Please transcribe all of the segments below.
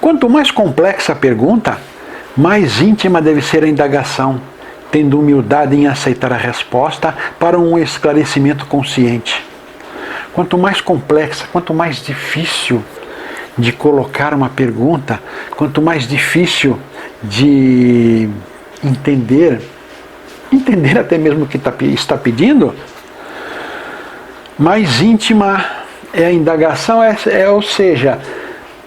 Quanto mais complexa a pergunta, mais íntima deve ser a indagação, tendo humildade em aceitar a resposta para um esclarecimento consciente. Quanto mais complexa, quanto mais difícil de colocar uma pergunta, quanto mais difícil de entender até mesmo o que está pedindo, mais íntima é a indagação, ou seja,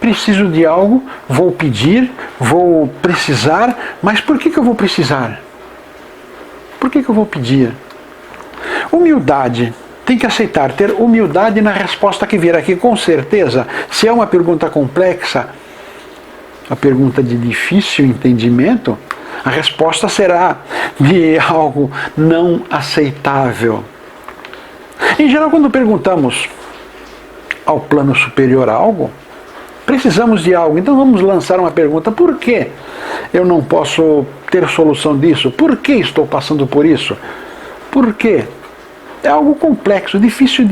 preciso de algo, vou pedir, vou precisar, mas por que eu vou precisar? Por que eu vou pedir? Humildade. Tem que aceitar, ter humildade na resposta que virá aqui, com certeza. Se é uma pergunta complexa, a pergunta de difícil entendimento, a resposta será de algo não aceitável. Em geral, quando perguntamos ao plano superior algo, precisamos de algo. Então vamos lançar uma pergunta: por que eu não posso ter solução disso? Por que estou passando por isso? Por quê? É algo complexo, difícil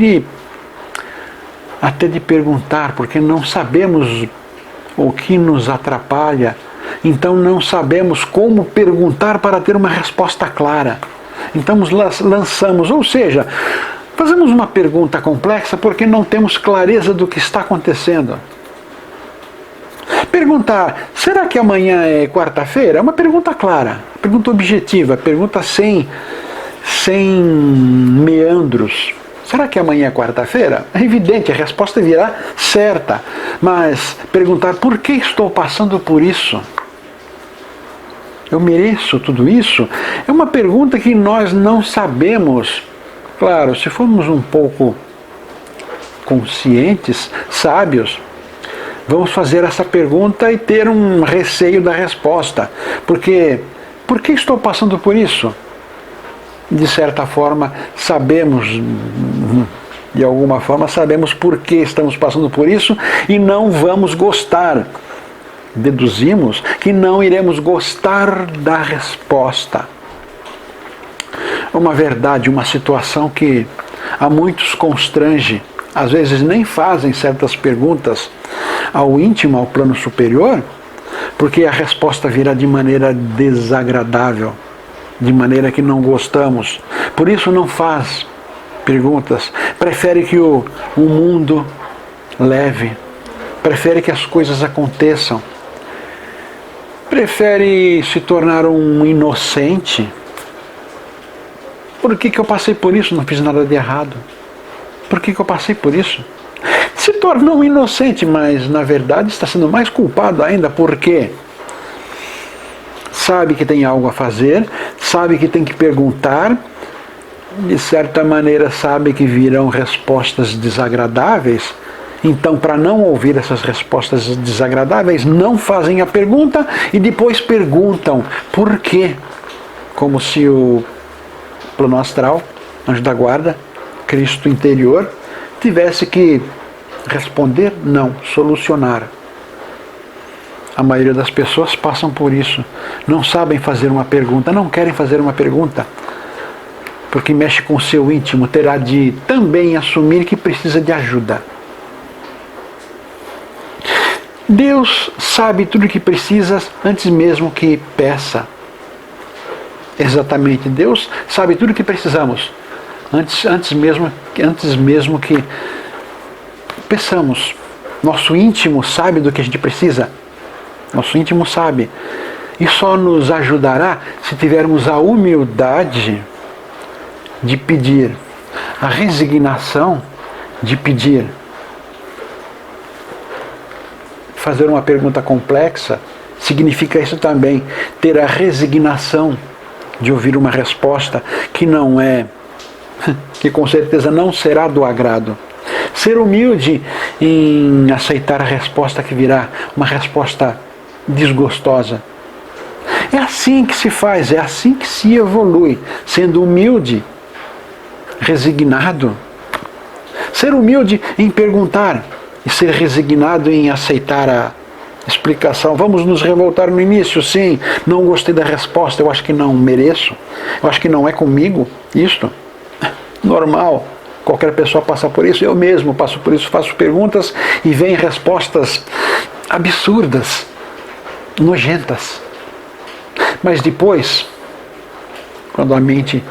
até de perguntar, porque não sabemos o que nos atrapalha. Então não sabemos como perguntar para ter uma resposta clara. Então lançamos, ou seja, fazemos uma pergunta complexa porque não temos clareza do que está acontecendo. Perguntar, será que amanhã é quarta-feira? É uma pergunta clara, pergunta objetiva, pergunta sem meandros. Será que amanhã é quarta-feira? É evidente, a resposta virá certa. Mas perguntar, por que estou passando por isso? Eu mereço tudo isso? É uma pergunta que nós não sabemos. Claro, se formos um pouco conscientes, sábios, vamos fazer essa pergunta e ter um receio da resposta. Porque, por que estou passando por isso? De certa forma, sabemos, de alguma forma, sabemos por que estamos passando por isso e não vamos gostar. Deduzimos que não iremos gostar da resposta. Uma verdade, uma situação que a muitos constrange, às vezes nem fazem certas perguntas ao íntimo, ao plano superior, porque a resposta virá de maneira desagradável, de maneira que não gostamos. Por isso não faz perguntas, prefere que o mundo leve, prefere que as coisas aconteçam, prefere se tornar um inocente. Por que eu passei por isso? Não fiz nada de errado. Por que eu passei por isso? Se tornou um inocente, mas na verdade está sendo mais culpado ainda, porque sabe que tem algo a fazer, sabe que tem que perguntar, de certa maneira sabe que virão respostas desagradáveis. Então, para não ouvir essas respostas desagradáveis, não fazem a pergunta e depois perguntam por quê. Como se o plano astral, anjo da guarda, Cristo interior, tivesse que responder, não, solucionar. A maioria das pessoas passam por isso. Não sabem fazer uma pergunta, não querem fazer uma pergunta, porque mexe com o seu íntimo, terá de também assumir que precisa de ajuda. Deus sabe tudo o que precisas antes mesmo que peça. Exatamente, Deus sabe tudo o que precisamos antes mesmo que peçamos. Nosso íntimo sabe do que a gente precisa. Nosso íntimo sabe. E só nos ajudará se tivermos a humildade de pedir, a resignação de pedir. Fazer uma pergunta complexa significa isso também, ter a resignação de ouvir uma resposta que não é, que com certeza não será do agrado. Ser humilde em aceitar a resposta que virá, uma resposta desgostosa. É assim que se faz, é assim que se evolui, sendo humilde, resignado. Ser humilde em perguntar e ser resignado em aceitar a explicação. Vamos nos revoltar no início, sim, não gostei da resposta, eu acho que não mereço, eu acho que não é comigo isto. Normal, qualquer pessoa passa por isso, eu mesmo passo por isso, faço perguntas e vem respostas absurdas, nojentas. Mas depois, quando a mente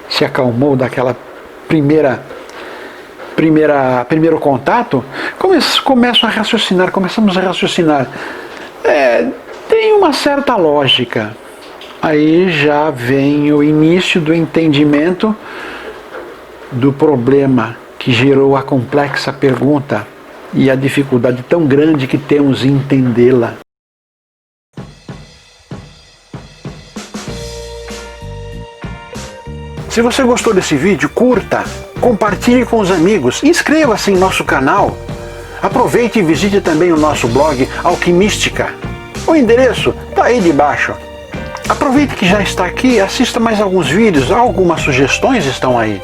se acalmou daquela primeiro contato, começamos a raciocinar. Tem uma certa lógica. Aí já vem o início do entendimento do problema que gerou a complexa pergunta e a dificuldade tão grande que temos em entendê-la. Se você gostou desse vídeo, curta, compartilhe com os amigos, inscreva-se em nosso canal. Aproveite e visite também o nosso blog Alquimística. O endereço está aí debaixo. Aproveite que já está aqui, assista mais alguns vídeos, algumas sugestões estão aí.